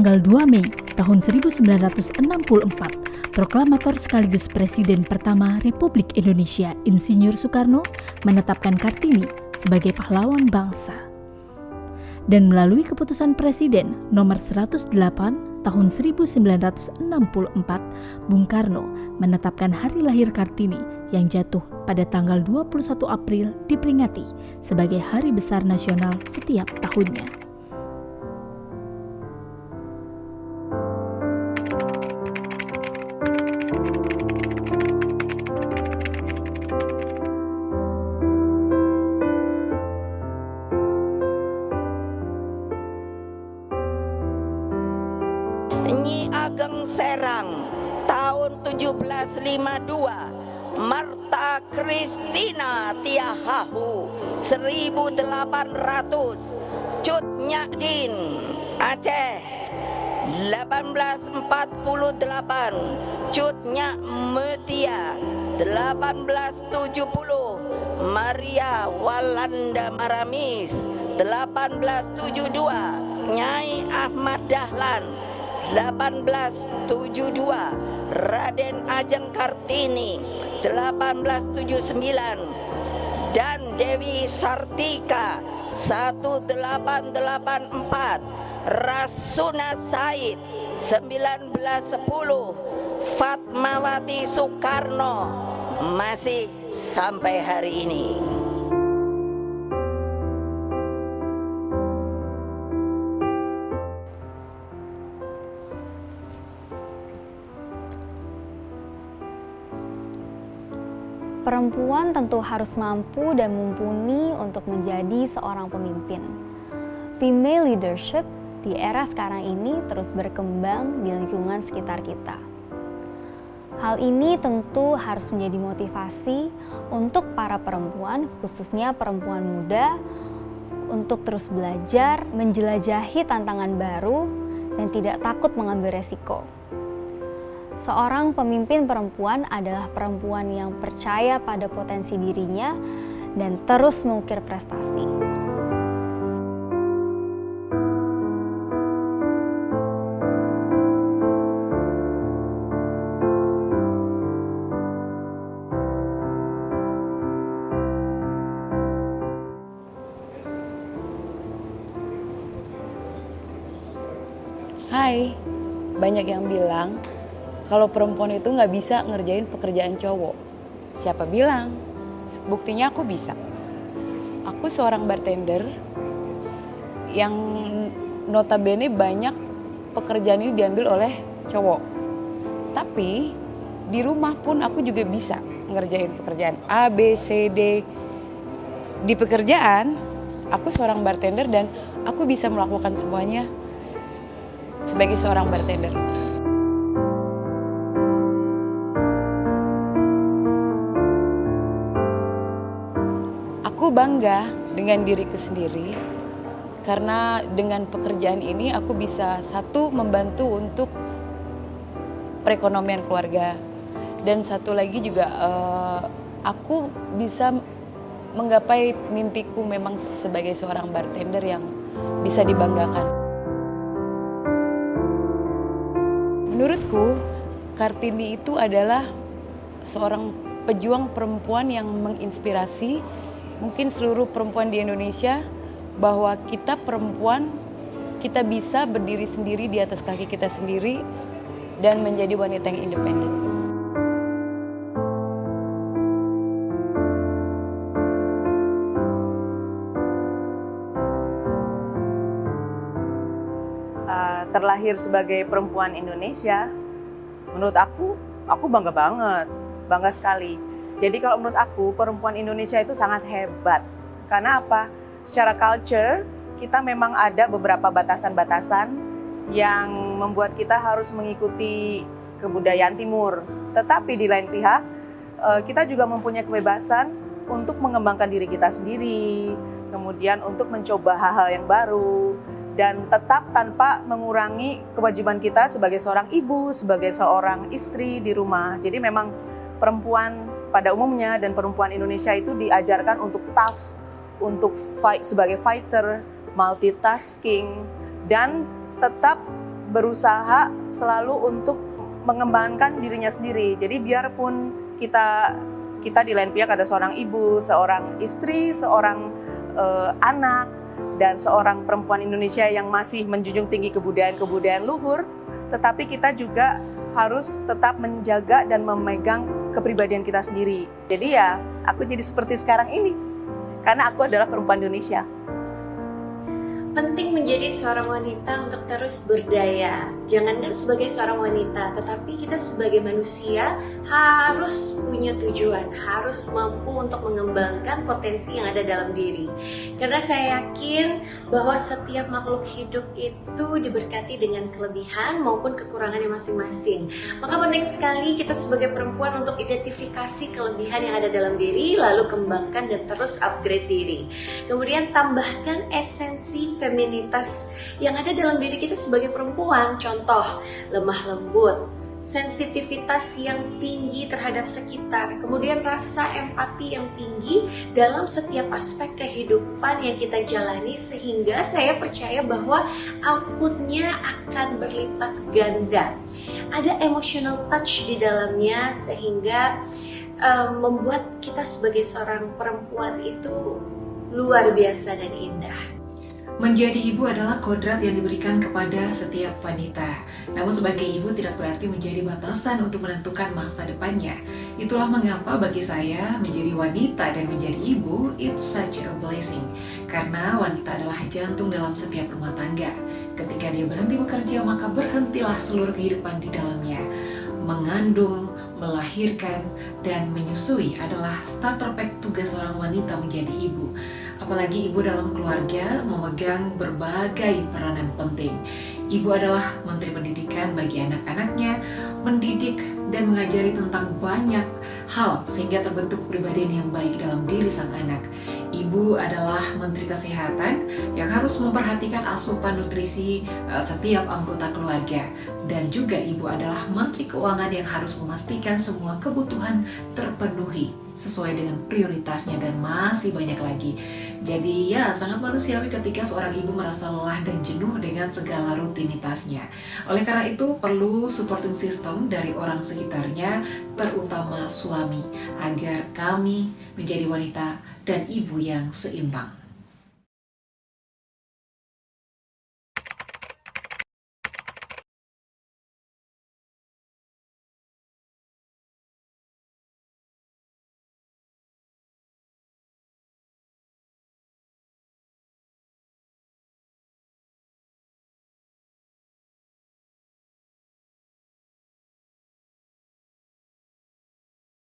tanggal 2 Mei tahun 1964, proklamator sekaligus Presiden pertama Republik Indonesia Insinyur Soekarno menetapkan Kartini sebagai pahlawan bangsa. Dan melalui keputusan Presiden nomor 108 tahun 1964, Bung Karno menetapkan hari lahir Kartini yang jatuh pada tanggal 21 April diperingati sebagai hari besar nasional setiap tahunnya. Nyi Ageng Serang tahun 1752, Marta Kristina Tiahahu 1800, Cut Nyadin Aceh 1848, Cut Nyak Mutia 1870, Maria Walanda Maramis 1872, Nyai Ahmad Dahlan 1872, Raden Ajeng Kartini 1879, dan Dewi Sartika 1884, Rasuna Said 1910, Fatmawati Soekarno masih sampai hari ini. Perempuan tentu harus mampu dan mumpuni untuk menjadi seorang pemimpin. Female leadership di era sekarang ini terus berkembang di lingkungan sekitar kita. Hal ini tentu harus menjadi motivasi untuk para perempuan, khususnya perempuan muda, untuk terus belajar, menjelajahi tantangan baru, dan tidak takut mengambil resiko. Seorang pemimpin perempuan adalah perempuan yang percaya pada potensi dirinya dan terus mengukir prestasi. Hai, banyak yang bilang kalau perempuan itu nggak bisa ngerjain pekerjaan cowok. Siapa bilang? Buktinya aku bisa. Aku seorang bartender yang notabene banyak pekerjaan ini diambil oleh cowok. Tapi di rumah pun aku juga bisa ngerjain pekerjaan A, B, C, D. Di pekerjaan, aku seorang bartender dan aku bisa melakukan semuanya sebagai seorang bartender. Aku bangga dengan diriku sendiri karena dengan pekerjaan ini aku bisa satu membantu untuk perekonomian keluarga dan satu lagi juga aku bisa menggapai mimpiku memang sebagai seorang bartender yang bisa dibanggakan. Menurutku Kartini itu adalah seorang pejuang perempuan yang menginspirasi mungkin seluruh perempuan di Indonesia bahwa kita perempuan, kita bisa berdiri sendiri di atas kaki kita sendiri dan menjadi wanita yang independen. Terlahir sebagai perempuan Indonesia, menurut aku bangga banget, bangga sekali. Jadi kalau menurut aku, perempuan Indonesia itu sangat hebat. Karena apa? Secara culture, kita memang ada beberapa batasan-batasan yang membuat kita harus mengikuti kebudayaan timur. Tetapi di lain pihak, kita juga mempunyai kebebasan untuk mengembangkan diri kita sendiri, kemudian untuk mencoba hal-hal yang baru, dan tetap tanpa mengurangi kewajiban kita sebagai seorang ibu, sebagai seorang istri di rumah. Jadi memang perempuan pada umumnya dan perempuan Indonesia itu diajarkan untuk tough, untuk fight sebagai fighter, multitasking, dan tetap berusaha selalu untuk mengembangkan dirinya sendiri. Jadi biarpun kita di lain pihak ada seorang ibu, seorang istri, seorang anak, dan seorang perempuan Indonesia yang masih menjunjung tinggi kebudayaan luhur, tetapi kita juga harus tetap menjaga dan memegang kepribadian kita sendiri. Jadi ya, aku jadi seperti sekarang ini, karena aku adalah perempuan Indonesia. Penting menjadi seorang wanita untuk terus berdaya. Jangankan sebagai seorang wanita, tetapi kita sebagai manusia harus punya tujuan, harus mampu untuk mengembangkan potensi yang ada dalam diri. Karena saya yakin bahwa setiap makhluk hidup itu diberkati dengan kelebihan maupun kekurangannya masing-masing. Maka penting sekali kita sebagai perempuan untuk identifikasi kelebihan yang ada dalam diri, lalu kembangkan dan terus upgrade diri. Kemudian tambahkan esensi feminitas yang ada dalam diri kita sebagai perempuan. Contoh, lemah lembut, sensitivitas yang tinggi terhadap sekitar, kemudian rasa empati yang tinggi dalam setiap aspek kehidupan yang kita jalani, sehingga saya percaya bahwa outputnya akan berlipat ganda. Ada emotional touch di dalamnya, sehingga membuat kita sebagai seorang perempuan itu luar biasa dan indah. Menjadi ibu adalah kodrat yang diberikan kepada setiap wanita. Namun sebagai ibu tidak berarti menjadi batasan untuk menentukan masa depannya. Itulah mengapa bagi saya menjadi wanita dan menjadi ibu, it's such a blessing. Karena wanita adalah jantung dalam setiap rumah tangga. Ketika dia berhenti bekerja, maka berhentilah seluruh kehidupan di dalamnya. Mengandung, melahirkan, dan menyusui adalah starter pack tugas seorang wanita menjadi ibu. Apalagi ibu dalam keluarga memegang berbagai peranan penting. Ibu adalah menteri pendidikan bagi anak-anaknya, mendidik dan mengajari tentang banyak hal sehingga terbentuk kepribadian yang baik dalam diri sang anak. Ibu adalah menteri kesehatan yang harus memperhatikan asupan nutrisi setiap anggota keluarga. Dan juga ibu adalah menteri keuangan yang harus memastikan semua kebutuhan terpenuhi sesuai dengan prioritasnya, dan masih banyak lagi. Jadi ya, sangat manusiawi ketika seorang ibu merasa lelah dan jenuh dengan segala rutinitasnya. Oleh karena itu perlu supporting system dari orang sekitarnya, terutama suami, agar kami menjadi wanita dan ibu yang seimbang.